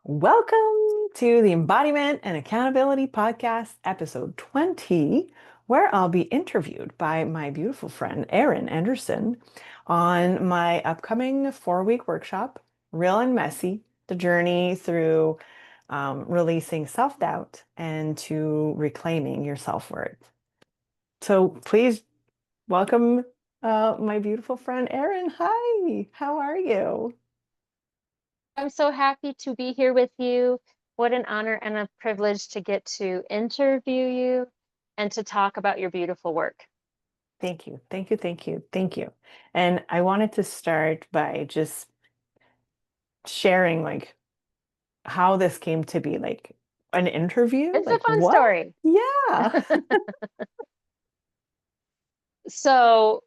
Welcome to the Embodiment and Accountability Podcast, episode 20, where I'll be interviewed by my beautiful friend, Erin Anderson, on my upcoming 4-week workshop, Real and Messy, the journey through releasing self-doubt and to reclaiming your self-worth. So please welcome my beautiful friend, Erin. Hi, how are you? I'm so happy to be here with you. What an honor and a privilege to get to interview you and to talk about your beautiful work. Thank you. Thank you. Thank you. Thank you. And I wanted to start by just sharing how this came to be like an interview. It's a Like fun what? story. Yeah. So,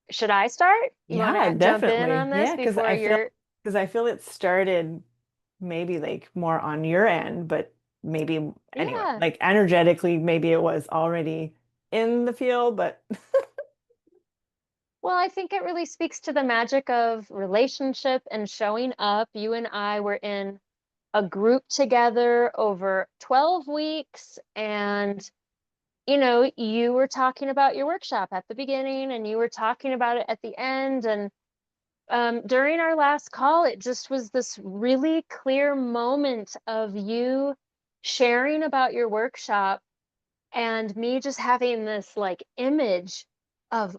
should I start? You want Yeah, to jump in definitely. on this Yeah, before you're because I feel it started maybe like more on your end, but maybe anyway, Yeah. like energetically, maybe it was already in the field, but Well, I think it really speaks to the magic of relationship and showing up. You and I were in a group together over 12 weeks, and you were talking about your workshop at the beginning and you were talking about it at the end. And during our last call, it just was this really clear moment of you sharing about your workshop and me just having this like image of,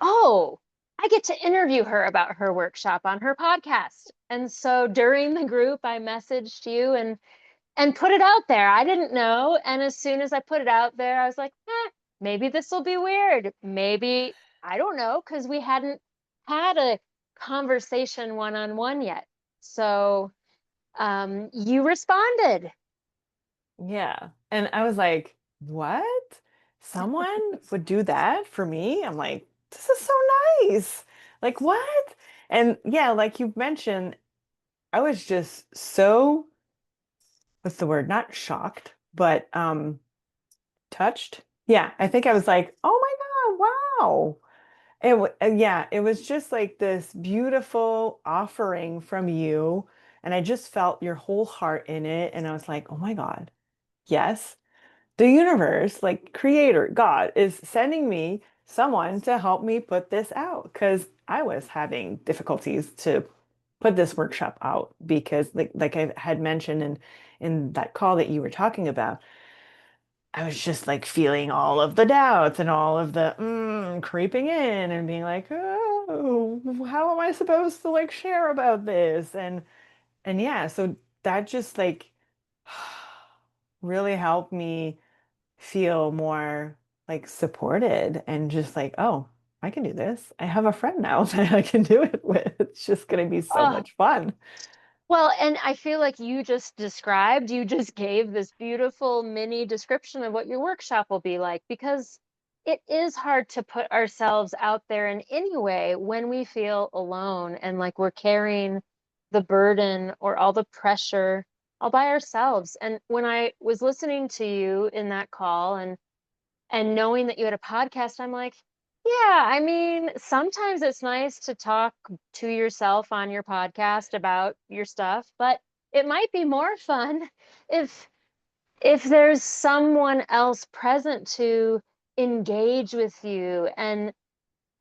oh, I get to interview her about her workshop on her podcast. And so during the group, I messaged you and put it out there. I didn't know. And as soon as I put it out there, I was like, maybe this will be weird. Maybe, I don't know, because we hadn't had a conversation one-on-one yet. So you responded. yeah. And I was like, what? Someone would do that for me? I'm like, this is so nice. Like, what? And yeah, like you mentioned, I was just so, what's the word? Not shocked, but touched. Yeah, I think I was like, oh my God, wow. Yeah, it was just like this beautiful offering from you. And I just felt your whole heart in it. And I was like, oh my God, yes. The universe, like creator, God, is sending me someone to help me put this out because I was having difficulties to put this workshop out because like I had mentioned in that call that you were talking about, I was just like feeling all of the doubts and all of the creeping in and being like, oh, how am I supposed to like share about this? And yeah, so that just like really helped me feel more like supported and just like, oh, I can do this. I have a friend now that I can do it with. It's just going to be so Oh, much fun. well, and I feel like you just gave this beautiful mini description of what your workshop will be like, because it is hard to put ourselves out there in any way when we feel alone and like we're carrying the burden or all the pressure all by ourselves. And when I was listening to you in that call and knowing that you had a podcast, I'm like, yeah, I mean, sometimes it's nice to talk to yourself on your podcast about your stuff, but it might be more fun if there's someone else present to engage with you. And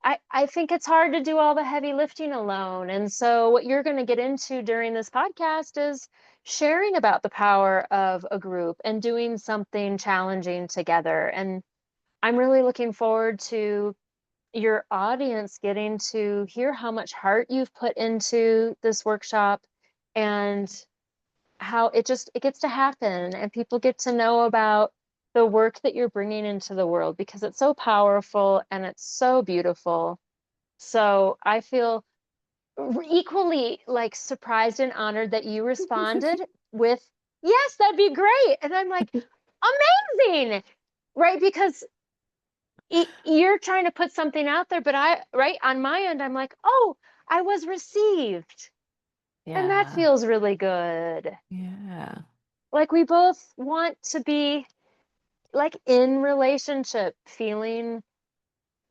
I think it's hard to do all the heavy lifting alone. And so what you're going to get into during this podcast is sharing about the power of a group and doing something challenging together. And I'm really looking forward to your audience getting to hear how much heart you've put into this workshop and how it gets to happen and people get to know about the work that you're bringing into the world because it's so powerful and it's so beautiful. So I feel equally like surprised and honored that you responded with, yes, that'd be great. And I'm like, amazing, right? Because you're trying to put something out there, but right on my end, I'm like, oh, I was received. And that Yeah. feels really good. Yeah. Like we both want to be like in relationship, feeling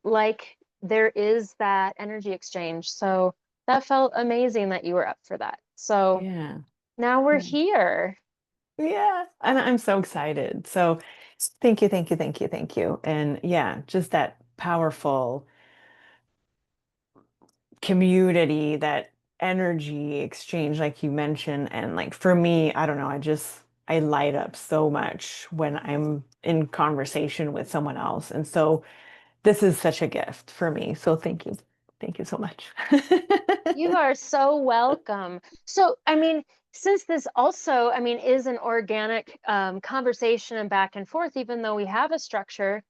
like there is that energy exchange. So that felt amazing that you were up for that. So Yeah. Now we're Yeah. here. Yeah. And I'm so excited. So thank you, thank you, thank you, thank you. And yeah, just that powerful community, that energy exchange, like you mentioned. And like for me, I don't know, I light up so much when I'm in conversation with someone else. And so this is such a gift for me. So thank you. Thank you so much. You are so welcome. So, I mean, since this also, I mean, is an organic conversation and back and forth, even though we have a structure,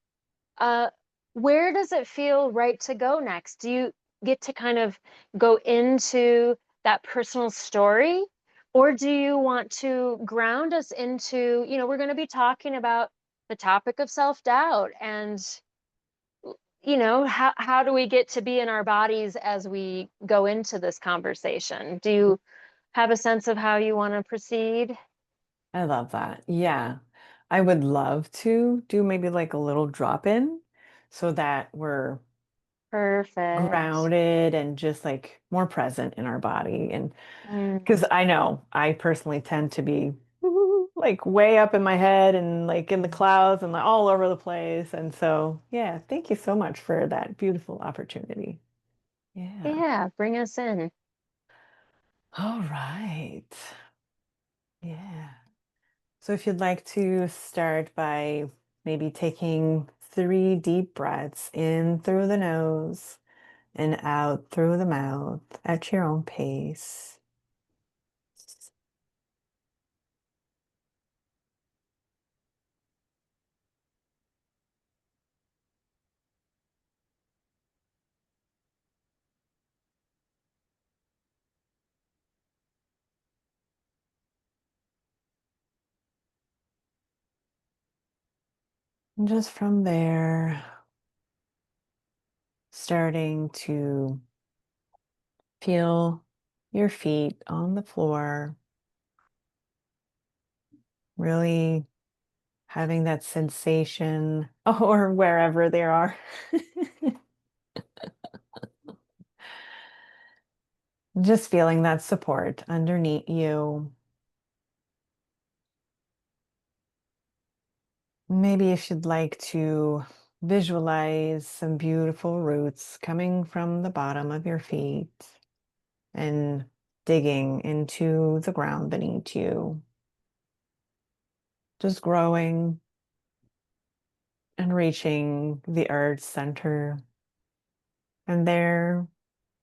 uh, where does it feel right to go next? Do you get to kind of go into that personal story, or do you want to ground us into, we're going to be talking about the topic of self-doubt and how do we get to be in our bodies as we go into this conversation? Do you have a sense of how you want to proceed? I love that. Yeah. I would love to do maybe like a little drop in so that we're Perfect. grounded and just like more present in our body. And Mm. because I know I personally tend to be like way up in my head and like in the clouds and like all over the place. And so, yeah, thank you so much for that beautiful opportunity. Yeah. Yeah, bring us in. All right. Yeah. So if you'd like to start by maybe taking 3 deep breaths in through the nose and out through the mouth at your own pace. And just from there, starting to feel your feet on the floor, really having that sensation or wherever they are. Just feeling that support underneath you. Maybe if you'd like to visualize some beautiful roots coming from the bottom of your feet and digging into the ground beneath you, just growing and reaching the earth's center. And there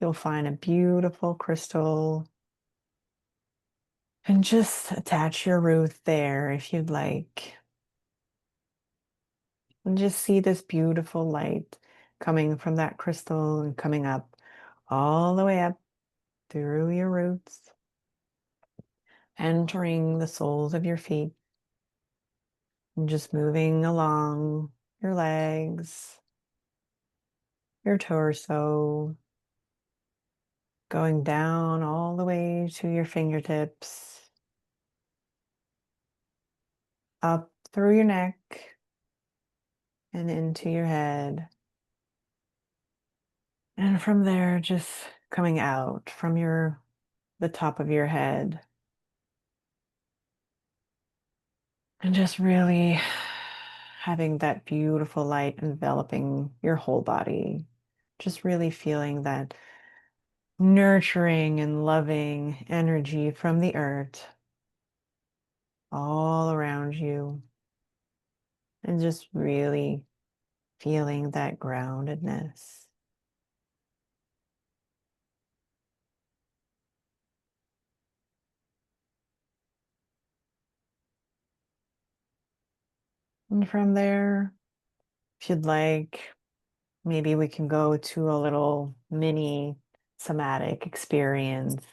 you'll find a beautiful crystal and just attach your root there if you'd like. And just see this beautiful light coming from that crystal and coming up all the way up through your roots, entering the soles of your feet, and just moving along your legs, your torso, going down all the way to your fingertips, up through your neck and into your head. And from there, just coming out from the top of your head and just really having that beautiful light enveloping your whole body. Just really feeling that nurturing and loving energy from the earth all around you, and just really feeling that groundedness. And from there, if you'd like, maybe we can go to a little mini somatic experience.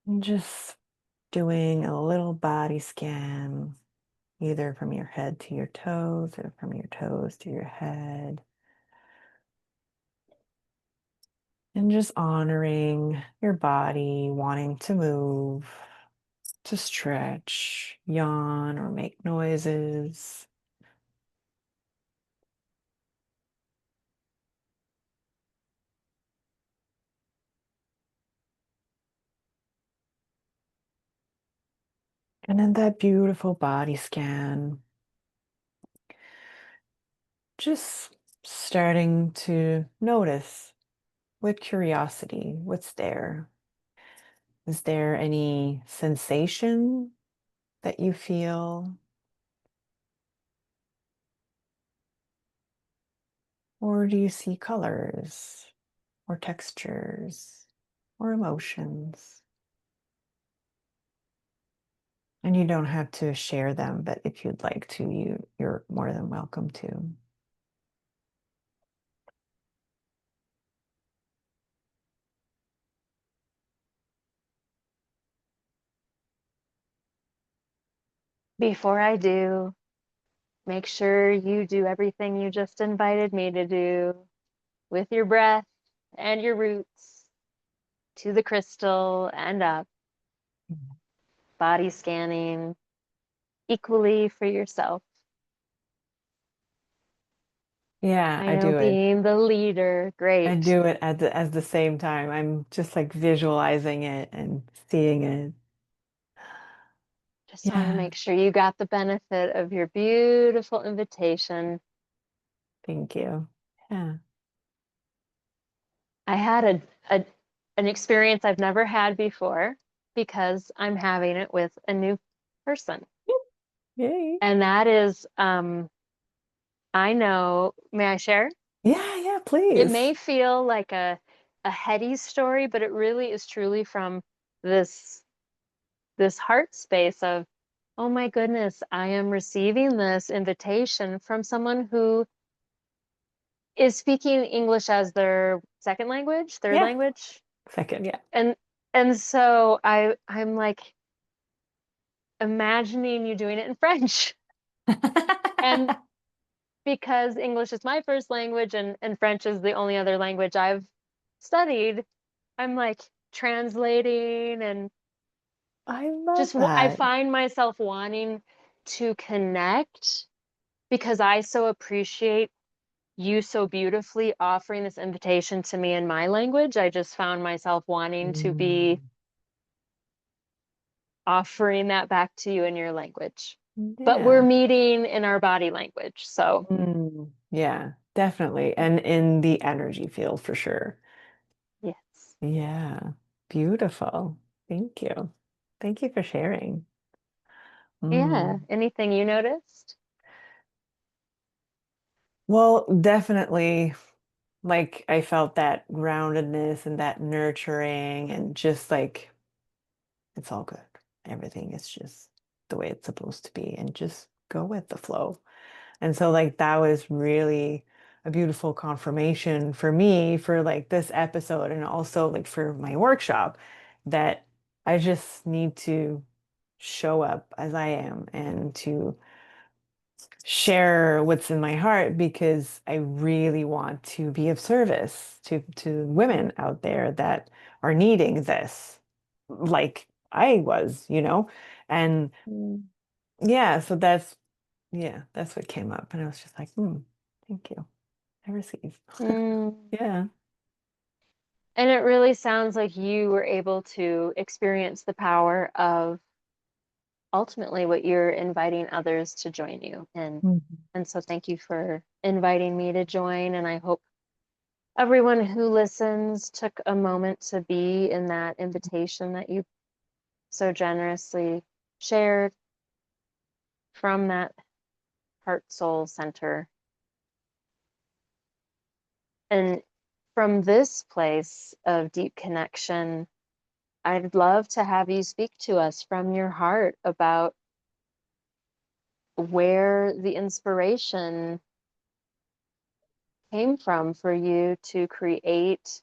And just doing a little body scan, either from your head to your toes or from your toes to your head. And just honoring your body wanting to move, to stretch, yawn, or make noises. And then that beautiful body scan, just starting to notice with curiosity what's there. Is there any sensation that you feel? Or do you see colors or textures or emotions? And you don't have to share them, but if you'd like to, you're more than welcome to. Before I do, make sure you do everything you just invited me to do with your breath and your roots to the crystal and up, body scanning equally for yourself. Yeah, I I know do it. being the leader, I great. do it at the same time. I'm just like visualizing it and seeing it. Just want to Yeah, make sure you got the benefit of your beautiful invitation. thank you. Yeah. I had a an experience I've never had before because I'm having it with a new person. Yay. And that is, I know, may I share? Yeah, yeah, It please. may feel like a heady story, but it really is truly from this this heart space of, oh my goodness, I am receiving this invitation from someone who is speaking English as their second language, third Yeah, language. second, yeah. And and so I'm like imagining you doing it in French. And because English is my first language and French is the only other language I've studied, I'm like translating and I love just I that. find myself wanting to connect because I so appreciate you so beautifully offering this invitation to me in my language. I just found myself wanting to be Mm, offering that back to you in your language. But we're yeah. meeting in our body language. So, Yeah, definitely. And in the energy field for sure. yes. Yeah, beautiful. Thank you. Thank you for sharing. Yeah. Mm. Anything you noticed? Well, definitely, like I felt that groundedness and that nurturing and just like it's all good. Everything is just the way it's supposed to be and just go with the flow. And so like that was really a beautiful confirmation for me for like this episode and also like for my workshop that I just need to show up as I am and to share what's in my heart because I really want to be of service to women out there that are needing this like I was, you know? And Mm. yeah, so that's what came up and I was just like, thank you. I receive. Mm. Yeah. And it really sounds like you were able to experience the power of ultimately what you're inviting others to join you in. Mhm. And so thank you for inviting me to join. And I hope everyone who listens took a moment to be in that invitation that you so generously shared from that heart soul center. And from this place of deep connection, I'd love to have you speak to us from your heart about where the inspiration came from for you to create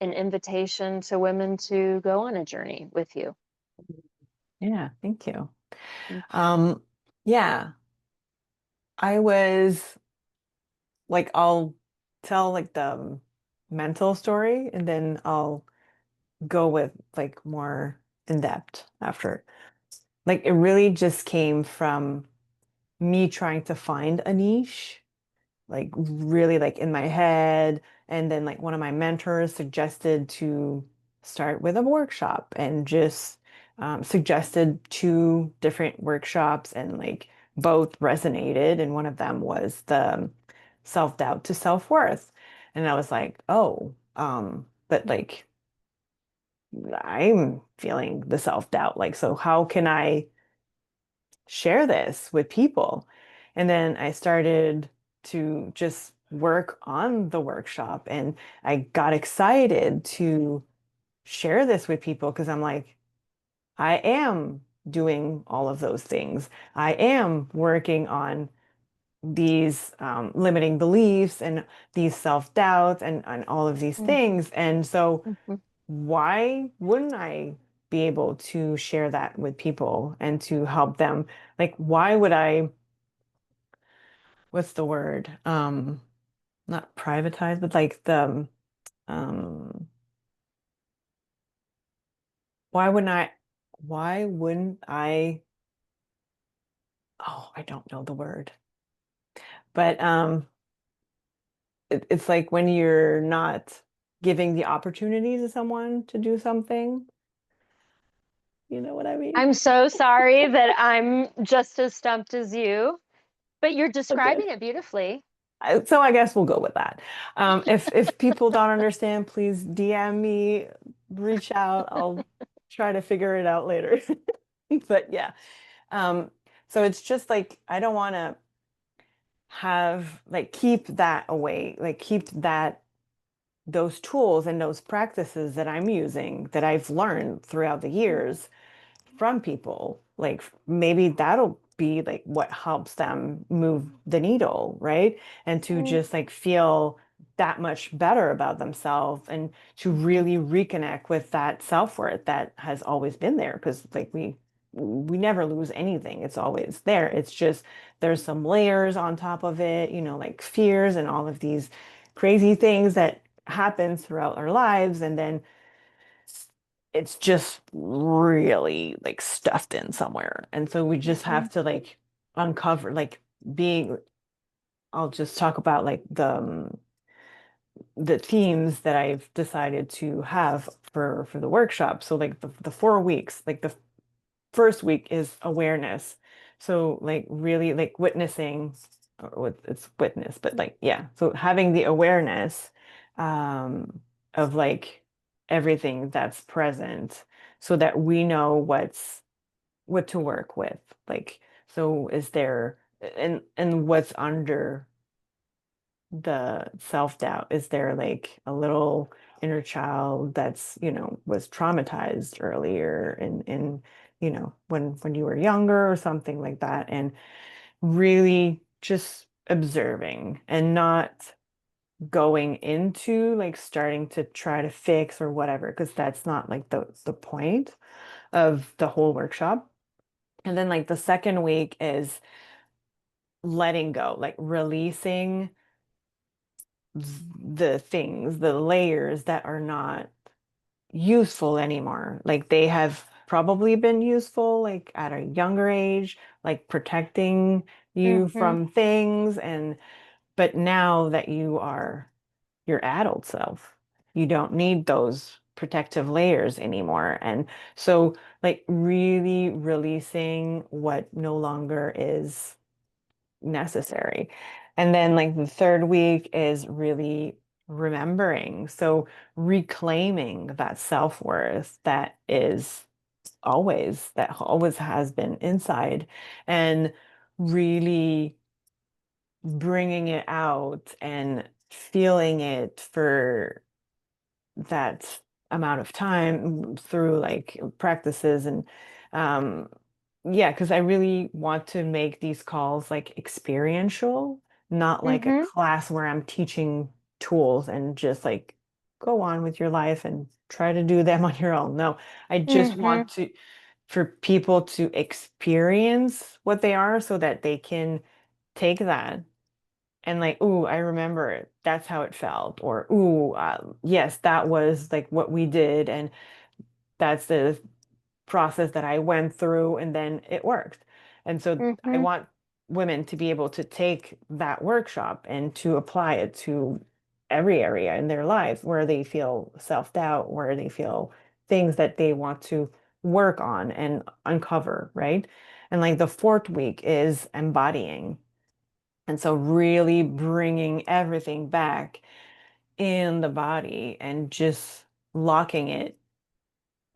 an invitation to women to go on a journey with you. Yeah, thank you. Mm. Um, yeah, I was like I'll tell like the mental story and then I'll go with like more in depth after. Like it really just came from me trying to find a niche, like really like in my head. And then like one of my mentors suggested to start with a workshop and just suggested two different workshops, and like both resonated. And one of them was the self-doubt to self-worth. And I was like, oh, but like I'm feeling the self-doubt. Like, so how can I share this with people? And then I started to just work on the workshop, and I got excited to share this with people because I'm like, I am doing all of those things. I am working on these limiting beliefs and these self-doubts and all of these Mhm. things. And so Mhm. why wouldn't I be able to share that with people and to help them? Like, why would I, what's the word? Not privatize, but like um, why wouldn't I, why wouldn't I, oh, I don't know the word, but it's like when you're not giving the opportunity to someone to do something. You know what I mean? I'm so sorry that I'm just as stumped as you, but you're Okay. describing it beautifully. So I guess we'll go with that. If people don't understand, please DM me, reach out. I'll try to figure it out later. But yeah. Um, so it's just like I don't want to have like keep that away, like keep that those tools and those practices that I'm using that I've learned throughout the Mhm. years from people. Like maybe that'll be like what helps them move the needle, right? And to Mm. just like feel that much better about themselves and to Mhm. really reconnect with that self-worth that has always been there. Because like we never lose anything. It's always there. It's just there's some layers on top of it, like fears and all of these crazy things that happen throughout our lives. And then it's just really like stuffed in somewhere. And so we just have Mhm. to like uncover like being I'll just talk about like the themes that I've decided to have for the workshop. So like the 4 weeks, like the first week is awareness. So like really like witnessing, or it's witness, but like yeah. So having the awareness of like everything that's present so that we know what to work with. Like so is there and what's under the self-doubt? Is there like a little inner child that's, was traumatized earlier in when you were younger or something like that? And really just observing and not going into like starting to try to fix or whatever, because that's not like the point of the whole workshop. And then like the second week is letting go, like releasing the things, the layers that are not useful anymore. Like they have probably been useful like at a younger age, like protecting you Mhm. from things. And but now that you are your adult self, you don't need those protective layers anymore. And so like really releasing what no longer is necessary. And then like the third week is really remembering. So reclaiming that self-worth that always has been inside, and really bringing it out and feeling it for that amount of time through like practices. And um yeah, because I really want to make these calls like experiential, not like a Mhm. class where I'm teaching tools and just like go on with your life and try to do them on your own. No, I just Mhm. want to for people to experience what they are so that they can take that and like, ooh, I remember it. That's how it felt. Or, ooh, yes, that was like what we did. And that's the process that I went through. And then it worked. And so I Mhm. want women to be able to take that workshop and to apply it to every area in their lives where they feel self-doubt, where they feel things that they want to work on and uncover, right? And like the fourth week is embodying. And so really bringing everything back in the body and just locking it,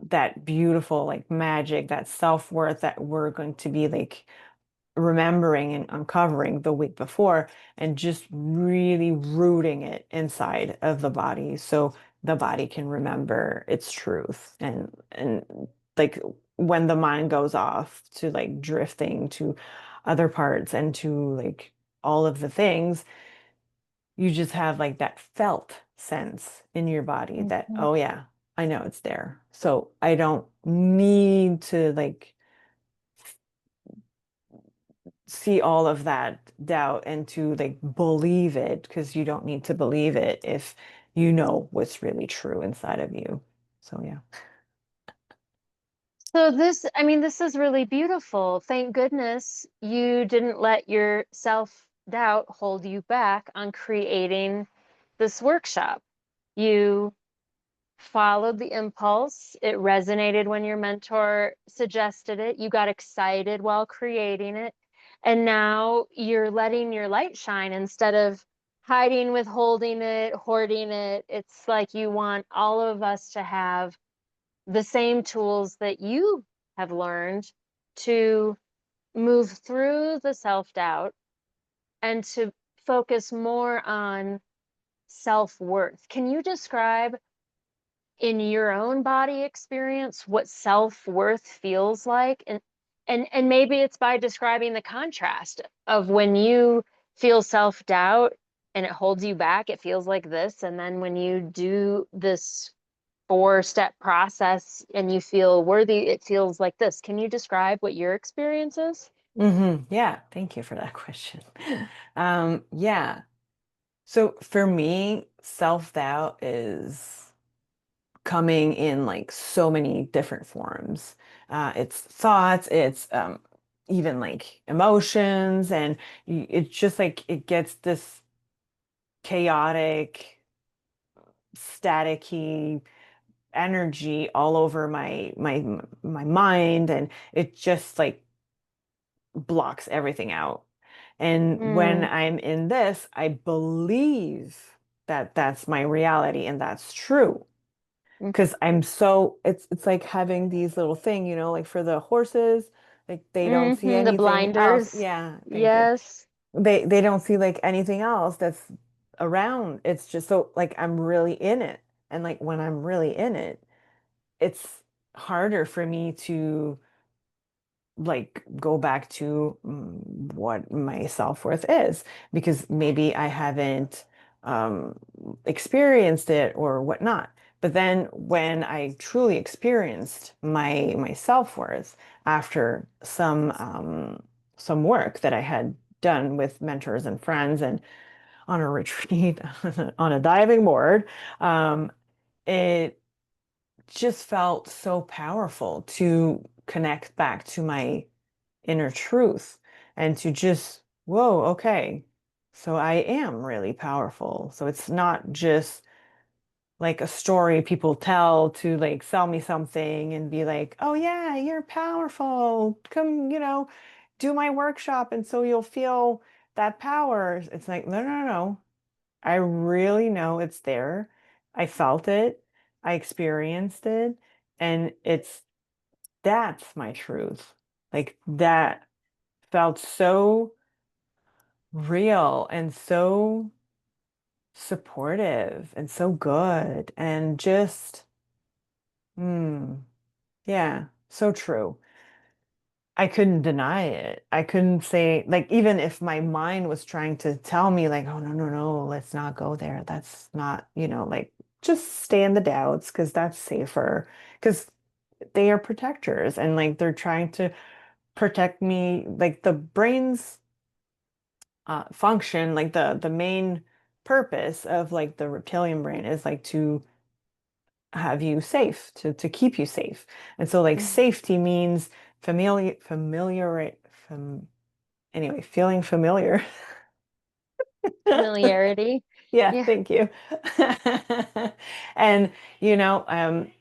that beautiful like magic, that self-worth that we're going to be like remembering and uncovering the week before, and just really rooting it inside of the body so the body can remember its truth. And like when the mind goes off to like drifting to other parts and to like all of the things, you just have like that felt sense in your body that, Mhm. oh yeah, I know it's there. So I don't need to like see all of that doubt and to like believe it, because you don't need to believe it if you know what's really true inside of you. So yeah. So this, I mean, this is really beautiful. Thank goodness you didn't let your self-doubt hold you back on creating this workshop. You followed the impulse. It resonated when your mentor suggested it. You got excited while creating it. And now you're letting your light shine instead of hiding, withholding it, hoarding it. It's like you want all of us to have the same tools that you have learned to move through the self doubt and to focus more on self worth. Can you describe in your own body experience what self-worth feels like? And maybe it's by describing the contrast of when you feel self-doubt and it holds you back, it feels like this. And then when you do this four-step process and you feel worthy, it feels like this. Can you describe what your experience is? Yeah, thank you for that question. Yeah. So for me, self-doubt is coming in like so many different forms. It's thoughts, it's even like emotions, and it's just like it gets this chaotic, staticky energy all over my mind, and it just like blocks everything out. And when Mm, I'm in this, I believe that that's my reality and that's true. Because I'm so it's like having these little thing, like for the horses, like they don't see the anything else. blinders. Yeah, thank you. Yes. They don't see like anything else that's around. It's just so like I'm really in it. And like when I'm really in it, it's harder for me to like go back to what my self-worth is, because maybe I haven't um, experienced it or whatnot. But then when I truly experienced my self-worth after some work that I had done with mentors and friends and on a retreat on a diving board, it just felt so powerful to connect back to my inner truth and to just, whoa, okay, so I am really powerful. So it's not just like a story people tell to like sell me something and be like, oh yeah, you're powerful. Come, do my workshop and so you'll feel that power. It's like, no, no, no, no. I really know it's there. I felt it. I experienced it. And that's my truth. Like that felt so real and so supportive and so good and just, mm, yeah, so true. I couldn't deny it. I couldn't say, like, even if my mind was trying to tell me, like, oh, no, no, no, let's not go there. That's not, like, just stay in the doubts because that's safer. Because they are protectors and, like, they're trying to protect me. Like, the brain's function, like, the main purpose of, like, the reptilian brain is, like, to have you safe, to keep you safe. And so, like, Mhm. safety means anyway, feeling familiar. Familiarity. Yeah, Yeah. thank you. And, you know, um,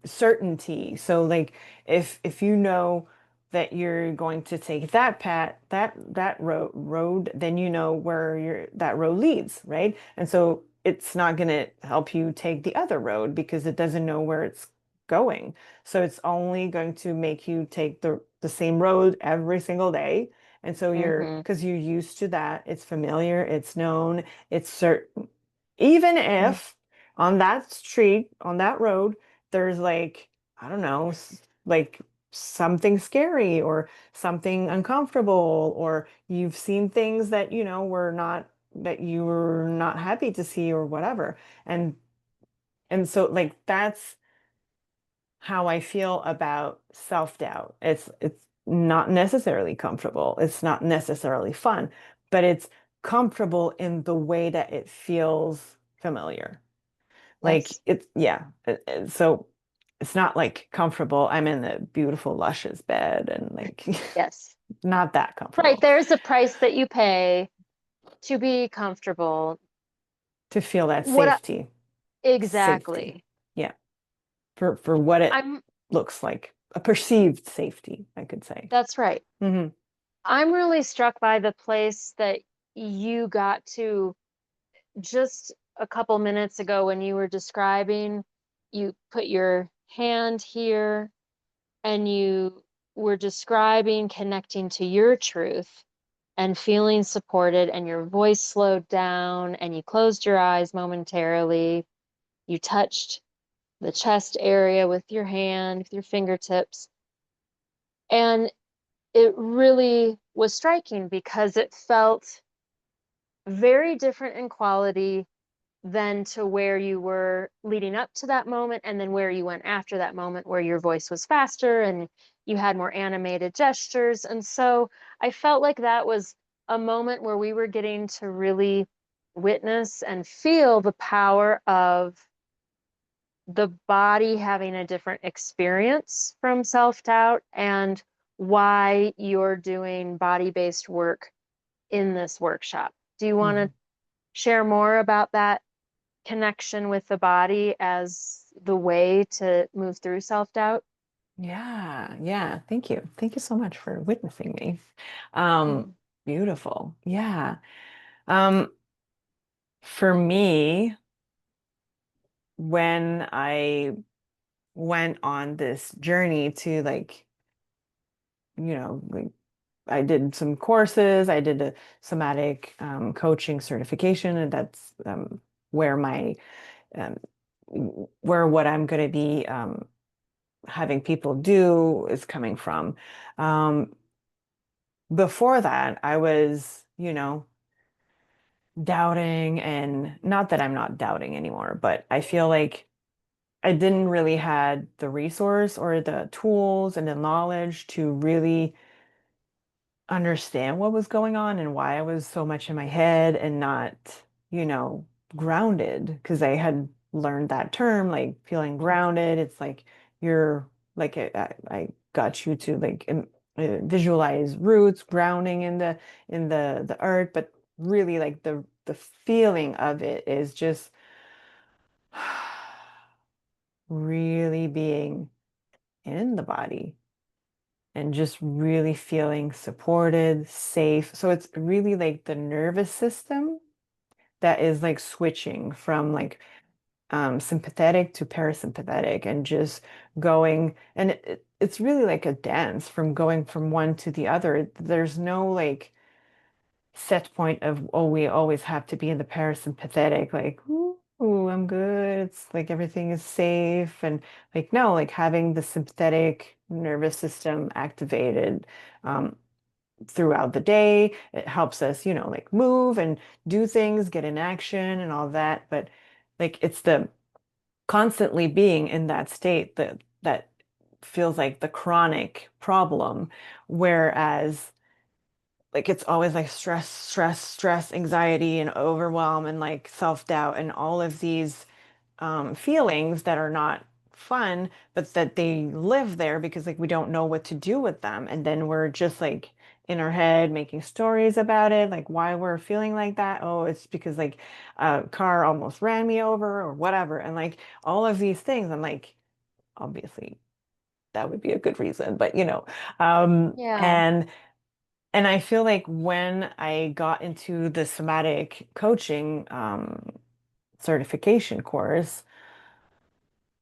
certainty. So like if you know that you're going to take that road, then you know where your that road leads, right? And so it's not going to help you take the other road because it doesn't know where it's going. So it's only going to make you take the same road every single day. And so Mm-hmm. because you're used to that, it's familiar, it's known, it's certain. Even if on that street, on that road, there's like, I don't know, like something scary or something uncomfortable, or you've seen things that, that you were not happy to see or whatever. And and so like that's how I feel about self-doubt. It's not necessarily comfortable. It's not necessarily fun, but it's comfortable in the way that it feels familiar. Like Yes. it's yeah. So it's not like comfortable. I'm in a beautiful, luscious bed and like Yes. not that Right. comfortable There's a price that you pay to be comfortable. to feel that What I, safety. exactly? Yeah, for what it I'm, looks like, a perceived safety, I could say. that's right. Hmm. I'm really struck by the place that you got to just a couple minutes ago when you were describing, you put your hand here and you were describing connecting to your truth and feeling supported, and your voice slowed down and you closed your eyes momentarily. You touched the chest area with your hand, with your fingertips. And it really was striking because it felt very different in quality than to where you were leading up to that moment and then where you went after that moment, where your voice was faster and you had more animated gestures. And so I felt like that was a moment where we were getting to really witness and feel the power of the body having a different experience from self-doubt, and why you're doing body-based work in this workshop. Do you want to Hmm. share more about that connection with the body as the way to move through self-doubt? Yeah, yeah. Thank you. Thank you so much for witnessing me. Um, Mhm. Beautiful. Yeah. Um, for me, when I went on this journey to like, like I did some courses, I did a somatic coaching certification, and that's where my um, where what I'm going to be having people do is coming from. Um, Before that, I was, doubting, and not that I'm not doubting anymore, but I feel like I didn't really had the resource or the tools and the knowledge to really understand what was going on and why I was so much in my head and not, you know, grounded, because I had learned that term, like feeling grounded. It's like you're like I got you to like visualize roots grounding in the earth, but really like the feeling of it is just really being in the body and just really feeling supported, safe. So it's really like the nervous system that is like switching from like sympathetic to parasympathetic and just going. And it's really like a dance from going from one to the other. There's no like set point of, oh, we always have to be in the parasympathetic, like, ooh, I'm good. It's like everything is safe. And like, no, like having the sympathetic nervous system activated um, throughout the day. It helps us, like move and do things, get in action and all that. But like, it's the constantly being in that state that feels like the chronic problem. Whereas, like it's always like stress, anxiety, and overwhelm, and like self-doubt, and all of these feelings that are not fun, but that they live there because like we don't know what to do with them. And then we're just like in our head making stories about it, like why we're feeling like that. Oh, it's because like a car almost ran me over or whatever. And like all of these things, I'm like, obviously that would be a good reason, but Yeah. and I feel like when I got into the somatic coaching certification course,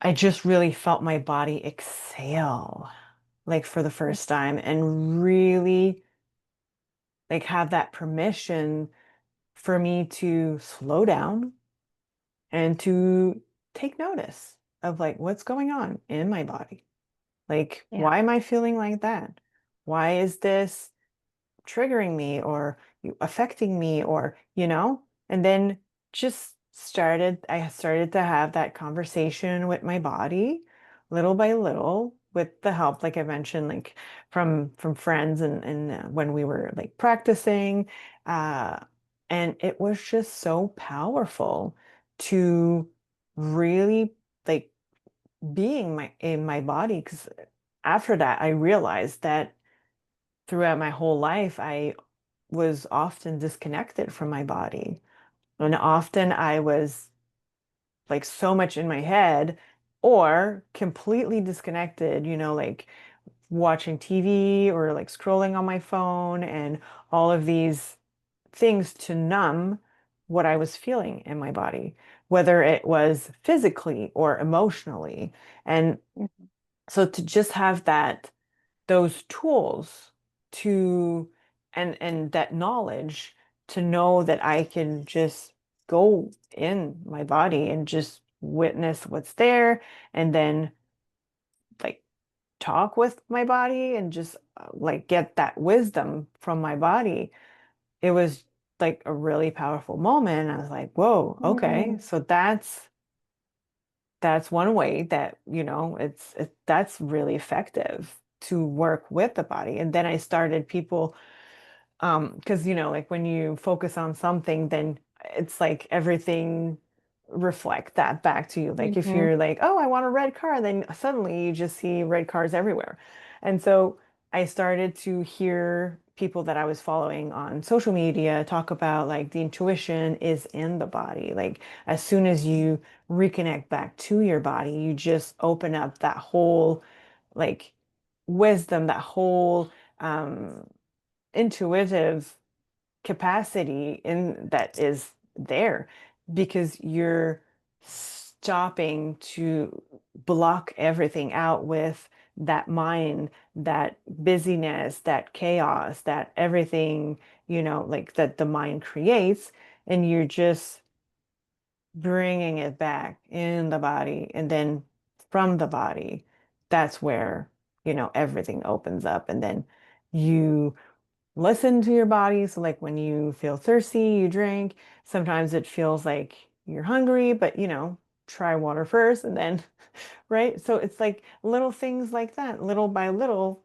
I just really felt my body exhale like for the first time and really like have that permission for me to slow down and to take notice of like what's going on in my body. Like, Yeah. why am I feeling like that? Why is this triggering me or affecting me or, and then I started to have that conversation with my body little by little with the help, like I mentioned, like from friends and when we were like practicing, uh, and it was just so powerful to really like being my in my body because after that I realized that throughout my whole life I was often disconnected from my body. And often I was like so much in my head or completely disconnected, like watching TV or like scrolling on my phone and all of these things to numb what I was feeling in my body, whether it was physically or emotionally. And Mhm. so to just have those tools to and that knowledge to know that I can just go in my body and just witness what's there and then like talk with my body and just like get that wisdom from my body. It was like a really powerful moment. I was like, whoa, okay. Mm. So that's one way that, that's really effective to work with the body. And then I started people because like when you focus on something, then it's like everything reflect that back to you. Like if Mhm. you're like, oh, I want a red car, then suddenly you just see red cars everywhere. And so I started to hear people that I was following on social media talk about like the intuition is in the body. Like as soon as you reconnect back to your body, you just open up that whole like wisdom, that whole intuitive capacity in that is there because you're stopping to block everything out with that mind, that busyness, that chaos, that everything, like that the mind creates, and you're just bringing it back in the body and then from the body, that's where, everything opens up and then you listen to your body. So, like when you feel thirsty, you drink. Sometimes it feels like you're hungry, but try water first and then, right? So, it's like little things like that. Little by little,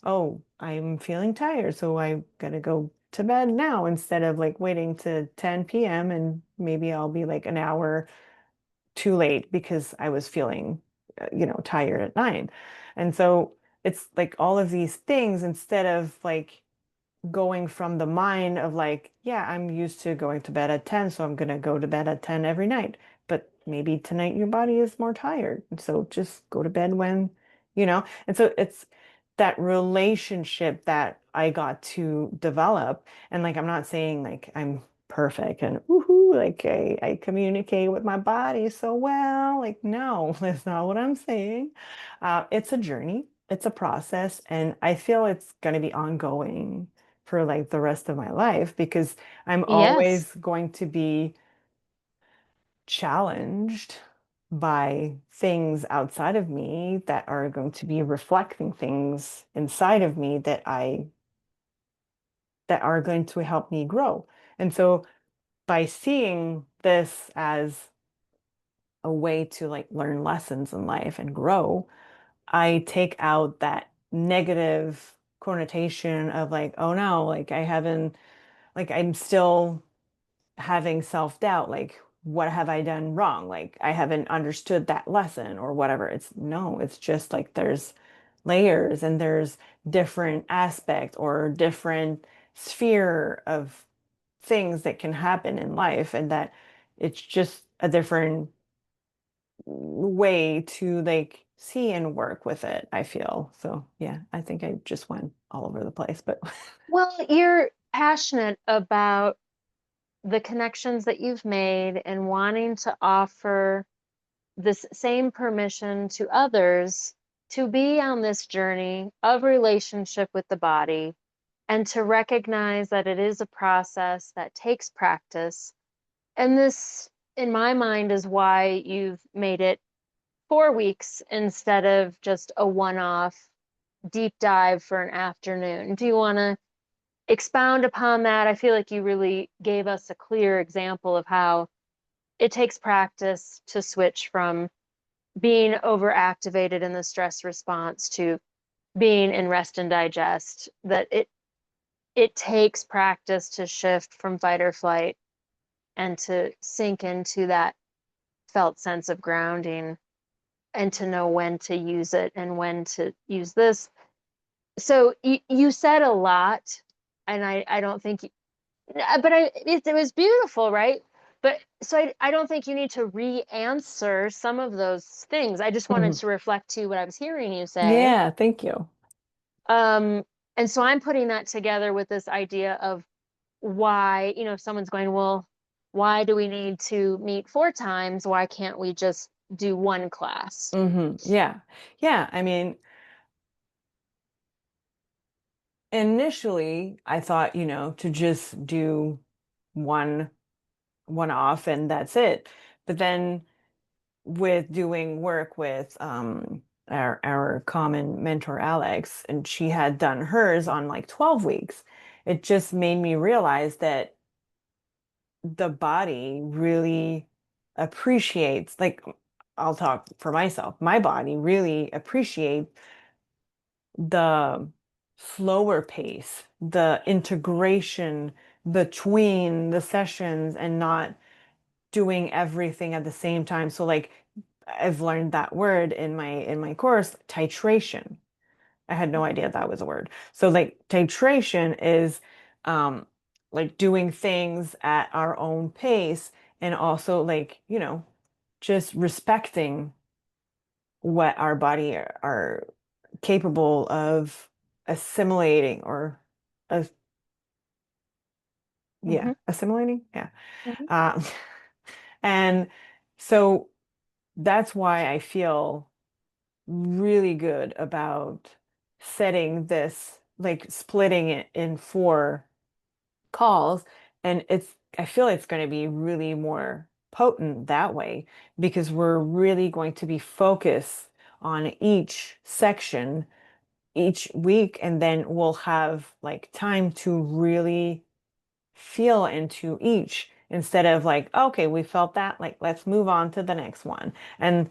oh, I'm feeling tired. So, I gotta go to bed now instead of like waiting to 10 p.m. and maybe I'll be like an hour too late because I was feeling, tired at 9. And so, it's like all of these things instead of like, going from the mind of like, yeah, I'm used to going to bed at 10, so I'm gonna go to bed at 10 every night. But maybe tonight your body is more tired. So just go to bed and so it's that relationship that I got to develop. And like I'm not saying like I'm perfect and woohoo, like I communicate with my body so well. Like, no, that's not what I'm saying. It's a journey, it's a process, and I feel it's gonna be ongoing for like the rest of my life because I'm Yes. always going to be challenged by things outside of me that are going to be reflecting things inside of me that are going to help me grow. And so by seeing this as a way to like learn lessons in life and grow, I take out that negative connotation of like, oh no, like I haven't like I'm still having self-doubt, like what have I done wrong? Like I haven't understood that lesson or whatever. It's no, it's just like there's layers and there's different aspect or different sphere of things that can happen in life and that it's just a different way to like see and work with it, I feel. So yeah, I think I just went all over the place, but Well, you're passionate about the connections that you've made and wanting to offer this same permission to others to be on this journey of relationship with the body and to recognize that it is a process that takes practice. And this, in my mind, is why you've made it 4 weeks instead of just a one off deep dive for an afternoon. Do you want to expound upon that? I feel like you really gave us a clear example of how it takes practice to switch from being overactivated in the stress response to being in rest and digest, that it takes practice to shift from fight or flight and to sink into that felt sense of grounding and to know when to use it and when to use this. So you said a lot, and I don't think, but it was beautiful, right? But so I don't think you need to re-answer some of those things. I just wanted Mhm. to reflect to what I was hearing you say. Yeah, thank you. Um, and so I'm putting that together with this idea of why, if someone's going, well, why do we need to meet 4 times? Why can't we just do one class? Yeah. Yeah, I mean, initially I thought, to just do one one off and that's it. But then with doing work with our common mentor Alex, and she had done hers on like 12 weeks, it just made me realize that the body really appreciates, like, I'll talk for myself, my body really appreciates the slower pace, the integration between the sessions and not doing everything at the same time. So like I've learned that word in my course, titration. I had no idea that was a word. So like titration is um like doing things at our own pace and also like, just respecting what our body are capable of assimilating or uh, yeah, Hmm. assimilating. Yeah. Hmm. Um, and so that's why I feel really good about setting this, like splitting it in 4 calls. And I feel it's going to be really more potent that way because we're really going to be focused on each section each week. And then we'll have like time to really feel into each instead of like, okay, we felt that, like, let's move on to the next one. And,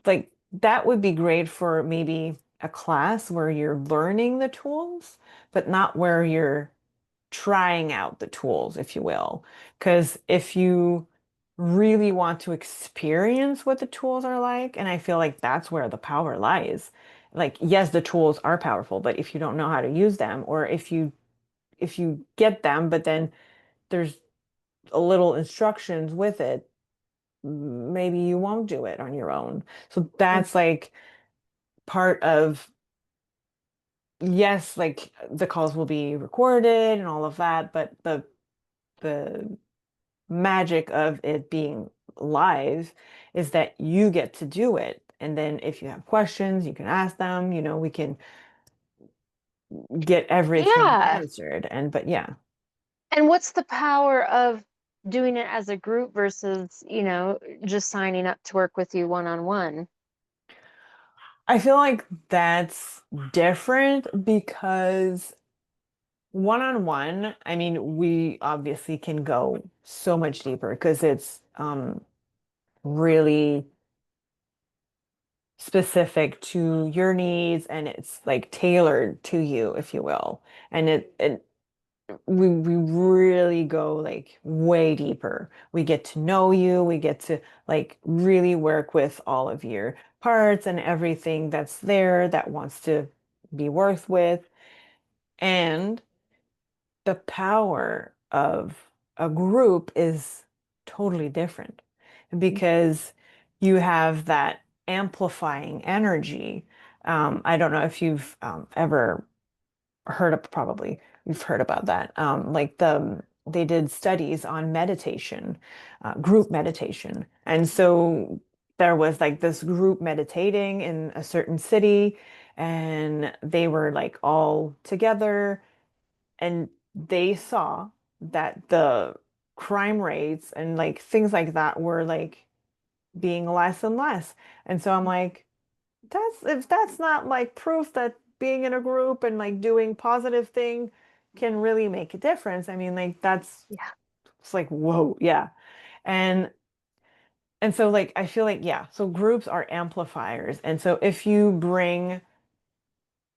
like that would be great for maybe a class where you're learning the tools, but not where you're trying out the tools, if you will. Because if you really want to experience what the tools are like, and I feel like that's where the power lies. Like, yes, the tools are powerful, but if you don't know how to use them, or if you get them, but then there's a little instructions with it, maybe you won't do it on your own. So that's like part of, yes, like the calls will be recorded and all of that, but the magic of it being live is that you get to do it. And then if you have questions, you can ask them, we can get everything Yeah. answered. And but yeah, And what's the power of doing it as a group versus, just signing up to work with you one on one? I feel like that's different because one-on-one, I mean, we obviously can go so much deeper because it's really specific to your needs and it's like tailored to you, if you will. And we really go like way deeper. We get to know you, we get to like really work with all of your parts and everything that's there that wants to be worked with. And the power of a group is totally different because you have that amplifying energy. I don't know if you've ever heard of, probably you've heard about that. Like they did studies on meditation, group meditation. And so there was like this group meditating in a certain city, and they were like all together, and they saw that the crime rates and like things like that were like being less and less. And so I'm like, that's if that's not like proof that being in a group and like doing positive thing can really make a difference. I mean, like that's Yeah. it's like, whoa, yeah. And and so like I feel like, yeah, so groups are amplifiers. And so if you bring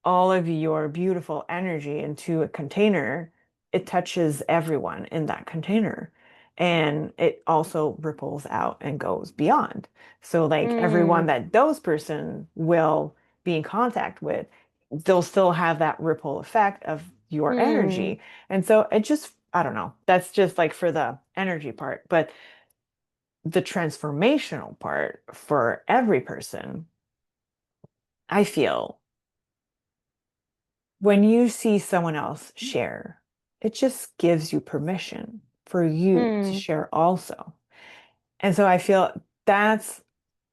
all of your beautiful energy into a container, it touches everyone in that container. And it also ripples out and goes beyond. So, like everyone Mm, that those person will be in contact with, they'll still have that ripple effect of your mm, energy. And so it just, I don't know, that's just like for the energy part. But the transformational part for every person, I feel when you see someone else share, it just gives you permission for you to mm, share also. And so I feel that's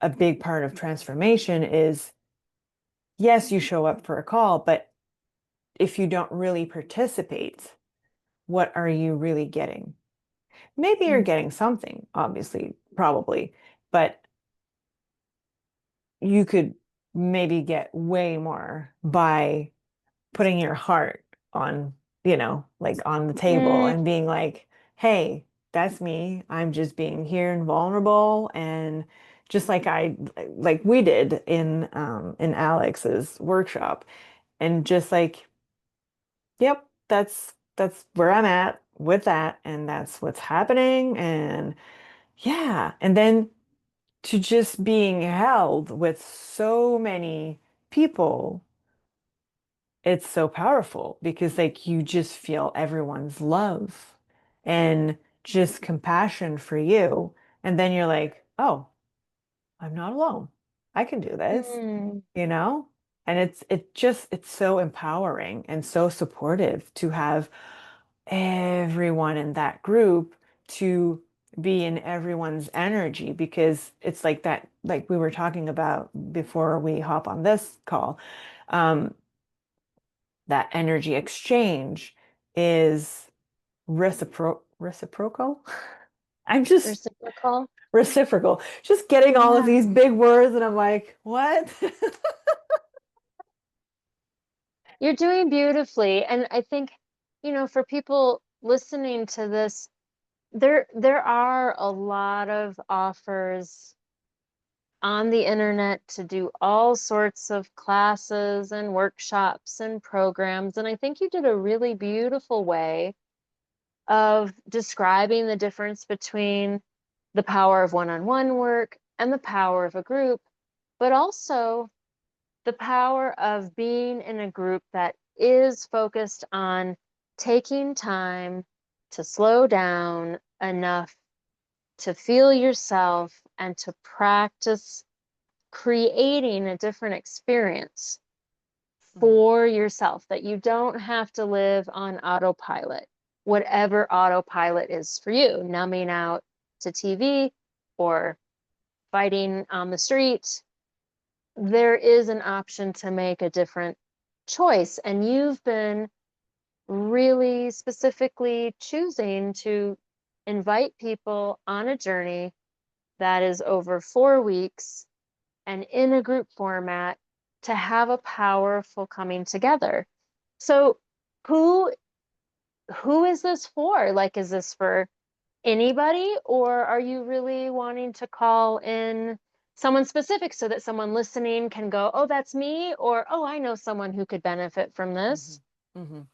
a big part of transformation is yes, you show up for a call, but if you don't really participate, what are you really getting? Maybe you're mm, getting something, obviously, probably, but you could maybe get way more by putting your heart on, like on the table mm. and being like, hey, that's me. I'm just being here and vulnerable. And just like like we did in Alex's workshop. And just like, yep, that's where I'm at with that. And that's what's happening. And yeah. And then to just being held with so many people, it's so powerful because like you just feel everyone's love and just compassion for you. And then you're like, oh, I'm not alone. I can do this, Mm, you know? And it's so empowering and so supportive to have everyone in that group to be in everyone's energy because it's like that, like we were talking about before we hop on this call. Um, that energy exchange is reciprocal. I'm just reciprocal. reciprocal. Just getting all of Yeah. these big words, and I'm like, what? You're doing beautifully. And I think, for people listening to this, there are a lot of offers on the internet to do all sorts of classes and workshops and programs. And I think you did a really beautiful way of describing the difference between the power of one-on-one work and the power of a group, but also the power of being in a group that is focused on taking time to slow down enough to feel yourself and to practice creating a different experience Mhm, for yourself, that you don't have to live on autopilot, whatever autopilot is for you, numbing out to TV or fighting on the street. There is an option to make a different choice. And you've been really specifically choosing to invite people on a journey that is over 4 weeks and in a group format to have a powerful coming together. So who who is this for? Like, is this for anybody, or are you really wanting to call in someone specific so that someone listening can go, oh, that's me, or oh, I know someone who could benefit from mhm, this? mhm.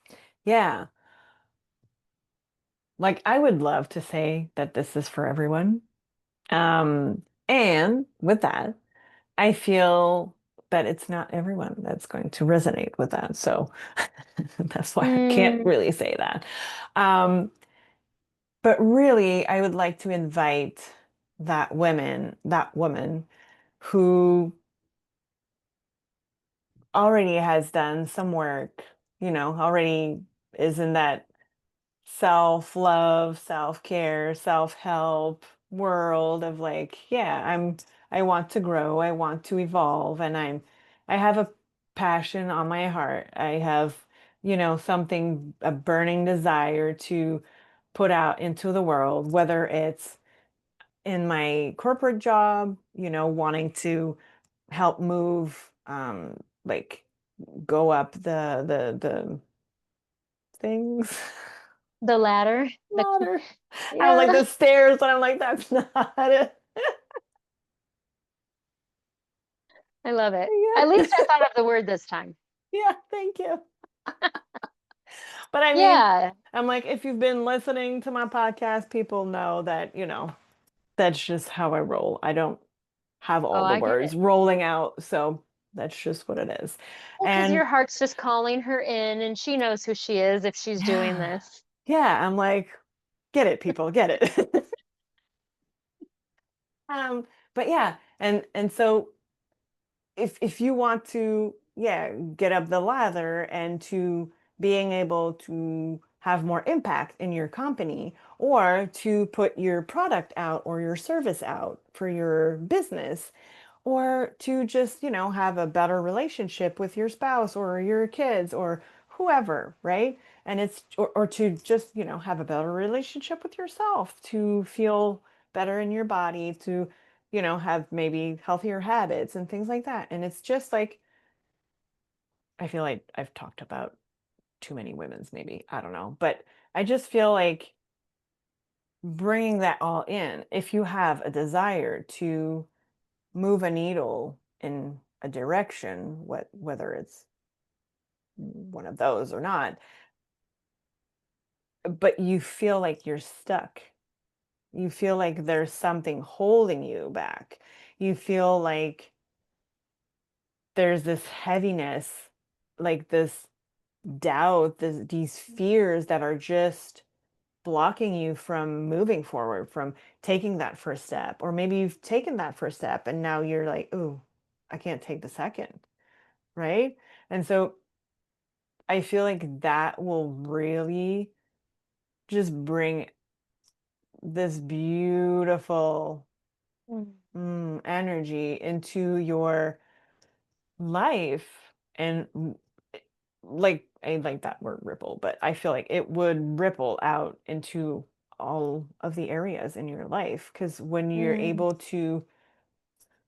Yeah, like I would love to say that this is for everyone. And with that, I feel that it's not everyone that's going to resonate with that. So that's why I can't Mm, really say that. Um, but really, I would like to invite that woman who already has done some work, already is in that self-love, self-care, self-help world of like, yeah, I want to grow, I want to evolve, and I have a passion on my heart. I have, something, a burning desire to put out into the world, whether it's in my corporate job, wanting to help move, like go up the things. The ladder, Ladder. I was like yeah. the stairs, but I'm like, that's not it. I love it. At Yeah. least I thought of the word this time. Yeah, thank you. But I mean, Yeah. I'm like, if you've been listening to my podcast, people know that, that's just how I roll. I don't have Oh, all the I get it. words rolling out, so that's just what it is. Well, because And your heart's just calling her in, and she knows who she is if she's doing yeah, this. yeah, I'm like, get it, people, get it. But yeah, and so if you want to, yeah, get up the ladder and to being able to have more impact in your company or to put your product out or your service out for your business or to just, have a better relationship with your spouse or your kids or whoever, right? And it's or to just, have a better relationship with yourself, to feel better in your body, to, have maybe healthier habits and things like that. And it's just like I feel like I've talked about too many women's maybe, I don't know, but I just feel like bringing that all in, if you have a desire to move a needle in a direction, whether it's one of those or not, but you feel like you're stuck. You feel like there's something holding you back. You feel like there's this heaviness, like this doubt, these fears that are just blocking you from moving forward, from taking that first step. Or maybe you've taken that first step and now you're like, "Ooh, I can't take the second." Right? And so I feel like that will really just bring this beautiful Mm. energy into your life. And like, I like that word ripple, but I feel like it would ripple out into all of the areas in your life. Because when you're Mm. able to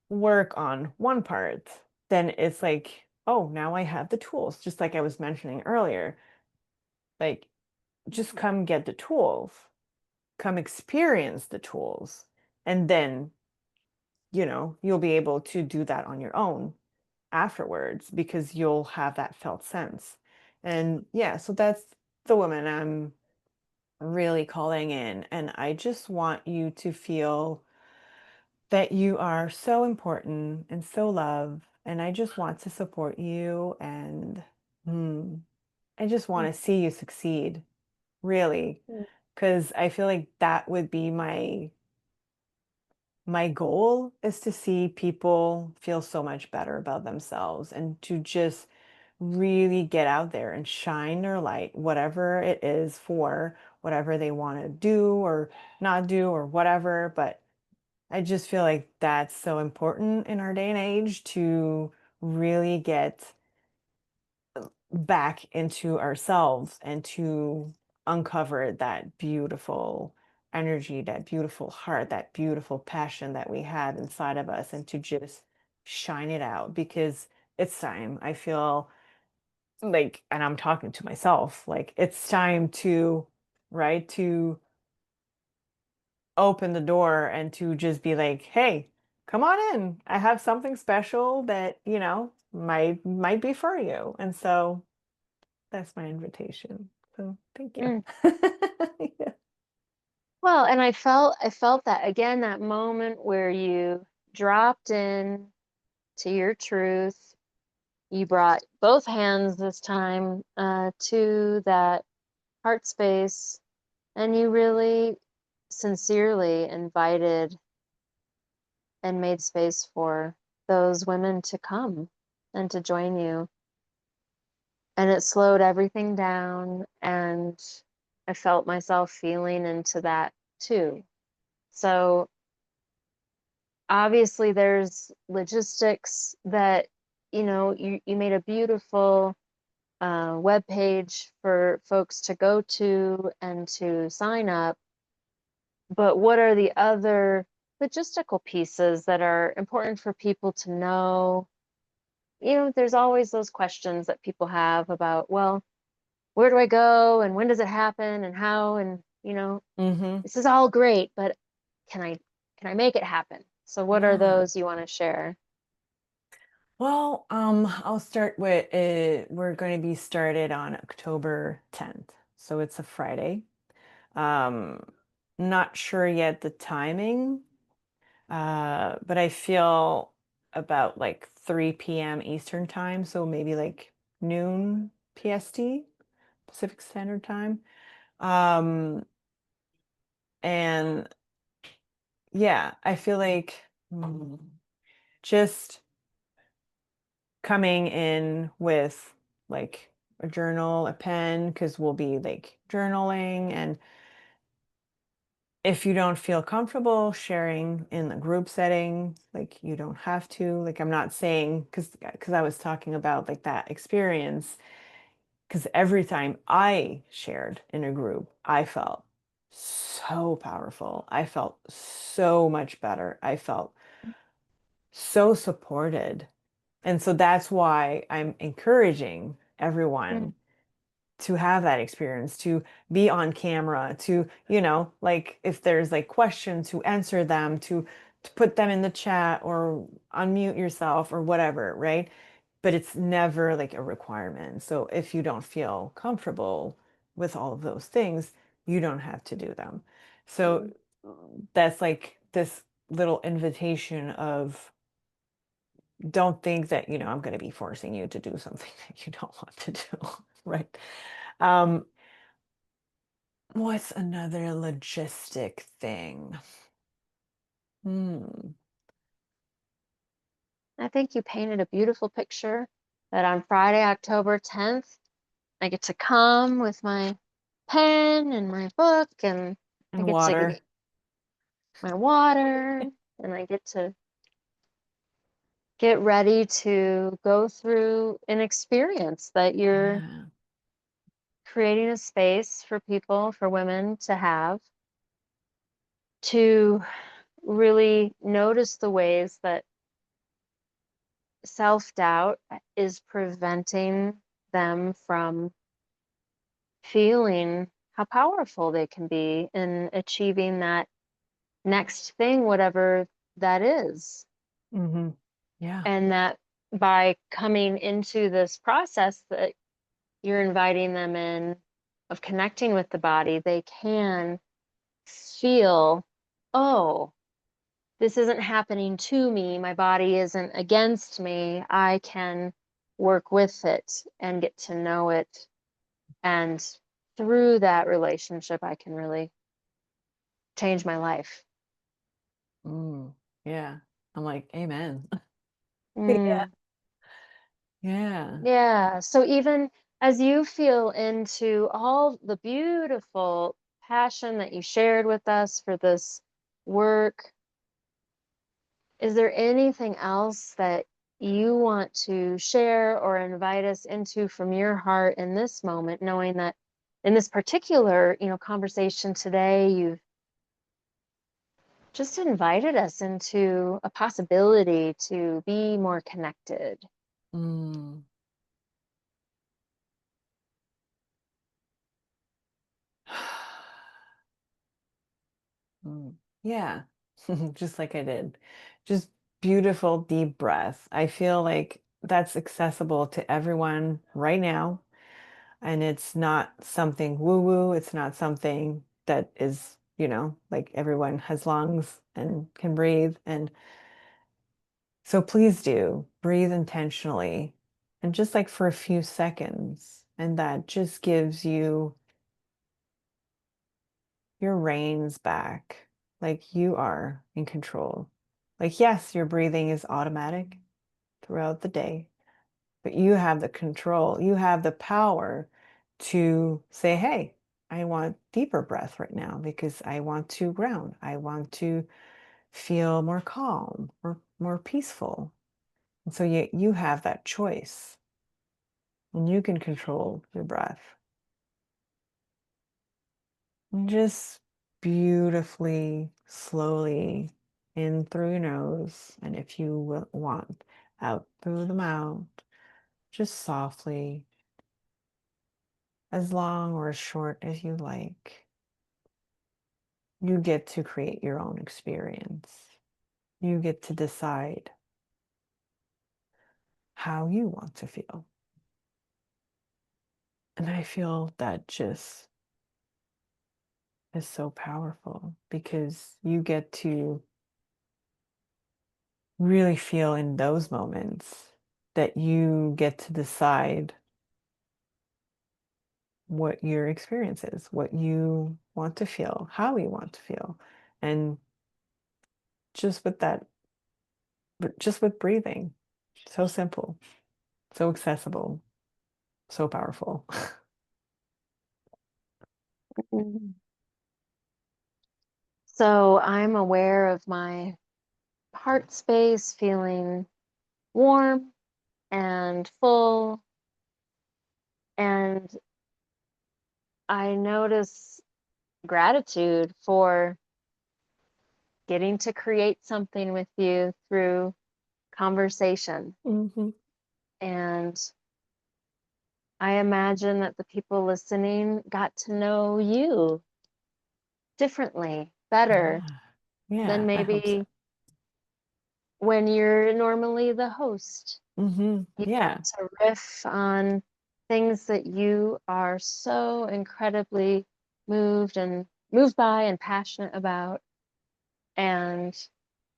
work on one part, then it's like, oh, now I have the tools, just like I was mentioning earlier. Like, just come get the tools, come experience the tools, and then, you'll be able to do that on your own afterwards because you'll have that felt sense. And yeah, so that's the woman I'm really calling in. And I just want you to feel that you are so important and so loved. And I just want to support you. And hmm, I just want Mm. to see you succeed, really. Mm. Because I feel like that would be my goal is to see people feel so much better about themselves and to just really get out there and shine their light, whatever it is for whatever they want to do or not do or whatever. But I just feel like that's so important in our day and age to really get back into ourselves and to uncover that beautiful energy, that beautiful heart, that beautiful passion that we have inside of us, and to just shine it out because it's time. I feel like, and I'm talking to myself, like it's time to, right, to open the door and to just be like, hey, come on in. I have something special that, might be for you. And so that's my invitation. So thank you. Mm. Yeah. Well, and I felt that again, that moment where you dropped in to your truth. You brought both hands this time to that heart space, and you really sincerely invited and made space for those women to come and to join you. And it slowed everything down, and I felt myself feeling into that too. So obviously there's logistics that, you made a beautiful web page for folks to go to and to sign up. But what are the other logistical pieces that are important for people to know? There's always those questions that people have about, well, where do I go and when does it happen and how? And, Mm-hmm. this is all great, but can I can I make it happen? So what are Yeah. those you want to share? Well, I'll start with we're going to be started on October 10th. So it's a Friday. Um, Not sure yet the timing, but I feel about like 3 p.m. Eastern time, so maybe like noon PST, Pacific Standard Time. Um, and yeah, I feel like just coming in with like a journal, a pen, because we'll be like journaling. And if you don't feel comfortable sharing in the group setting, like you don't have to. Like I'm not saying because I was talking about like that experience, because every time I shared in a group, I felt so powerful. I felt so much better. I felt so supported. And so that's why I'm encouraging Mm, everyone to have that experience, to be on camera, to, like if there's like questions, to answer them, to put them in the chat or unmute yourself or whatever, right? But it's never like a requirement. So if you don't feel comfortable with all of those things, you don't have to do them. So mm, that's like this little invitation of don't think that, I'm going to be forcing you to do something that you don't want to do, right? Um, what's another logistic thing? Hmm. I think you painted a beautiful picture that on Friday, October 10th, I get to come with my pen and my book, and I And get to water. get my water, and I get to get ready to go through an experience that you're Yeah. creating a space for people, for women to have, to really notice the ways that self-doubt is preventing them from feeling how powerful they can be in achieving that next thing, whatever that is. Hmm. Yeah. And that by coming into this process that you're inviting them in of connecting with the body, they can feel, oh, this isn't happening to me. My body isn't against me. I can work with it and get to know it. And through that relationship, I can really change my life. Mm. Yeah. I'm like, amen. Yeah. Mm, Yeah. yeah. So even as you feel into all the beautiful passion that you shared with us for this work, is there anything else that you want to share or invite us into from your heart in this moment, knowing that in this particular, conversation today, you've just invited us into a possibility to be more connected. Mm. Mm. Yeah. Just like I did. Just beautiful deep breath. I feel like that's accessible to everyone right now. And it's not something woo-woo. It's not something that is, like everyone has lungs and can breathe. And so please do breathe intentionally and just like for a few seconds. And that just gives you your reins back, like you are in control. Like, yes, your breathing is automatic throughout the day, but you have the control, you have the power to say, hey, I want deeper breath right now because I want to ground. I want to feel more calm or more peaceful. And so you have that choice and you can control your breath. And just beautifully, slowly in through your nose. And if you want, out through the mouth, just softly, as long or as short as you like. You get to create your own experience. You get to decide how you want to feel. And I feel that just is so powerful because you get to really feel in those moments that you get to decide what your experience is, what you want to feel, how you want to feel. And just with that, but just with breathing, so simple, so accessible, so powerful. Mhm. So I'm aware of my heart space feeling warm and full. And I notice gratitude for getting to create something with you through conversation. Hmm. And I imagine that the people listening got to know you differently, better Yeah. than Yeah, I hope so. maybe when you're normally the host. You get Yeah. to riff on things that you are so incredibly moved by and passionate about. And,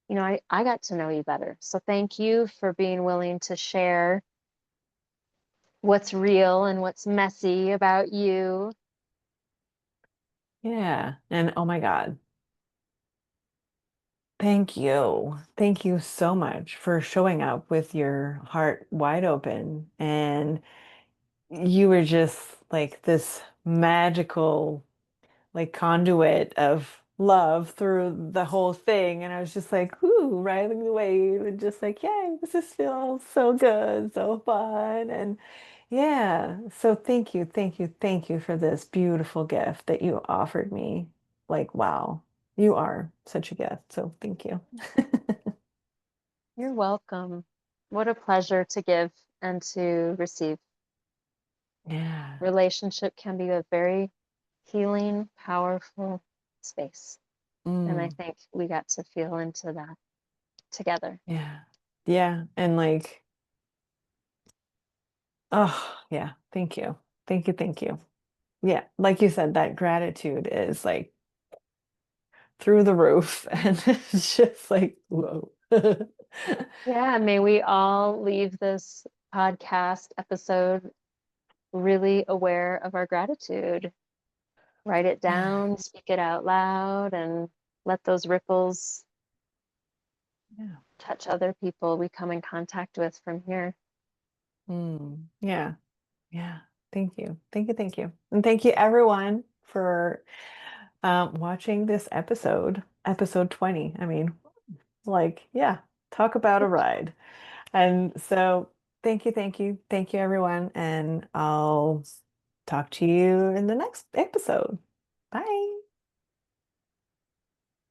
I got to know you better. So thank you for being willing to share what's real and what's messy about you. Yeah. And oh my God, thank you. Thank you so much for showing up with your heart wide open. And you were just like this magical, like conduit of love through the whole thing. And I was just like, whoo, riding the wave and just like, yay, this just feels so good, so fun. And yeah, so thank you, thank you, thank you for this beautiful gift that you offered me. Like, wow, you are such a gift. So thank you. You're welcome. What a pleasure to give and to receive. Yeah. Relationship can be a very healing, powerful space. And I Mm, think we got to feel into that together. yeah. Yeah. And like, oh, yeah. Thank you. Thank you. Thank you. Yeah. Like you said, that gratitude is like through the roof. And it's just like, whoa. Yeah, may we all leave this podcast episode really aware of our gratitude. Write it Yeah. down, speak it out loud, and let those ripples Yeah. touch other people we come in contact with from here. Yeah. Yeah. Thank you. Thank you. Thank you. And thank you everyone for watching this episode 20. I mean, like, yeah, talk about a ride. And so thank you, thank you, thank you everyone. And I'll talk to you in the next episode. Bye.